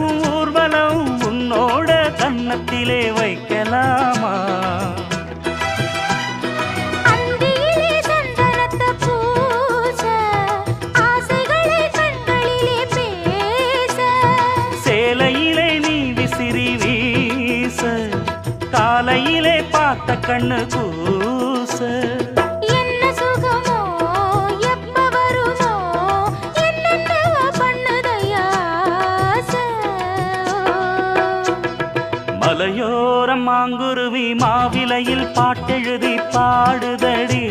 நடக்கும் ஊர்வலம் உன்னோட கன்னத்திலே வைக்கலாமா? அந்தியிலே சந்தனத்தை பூச, ஆசைகளை கண்களிலே பேச, சேலையிலே நீ விசிறி வீச, காலையிலே பார்த்த கண்ணு கூச. என்ன சுகமோ எப்ப வருமோ என்னென்னவோ பண்ணுதையா ஆசை. மலையோரம் மாங்குருவி மாவிலையில் பாட்டெழுதி பாடுதடி.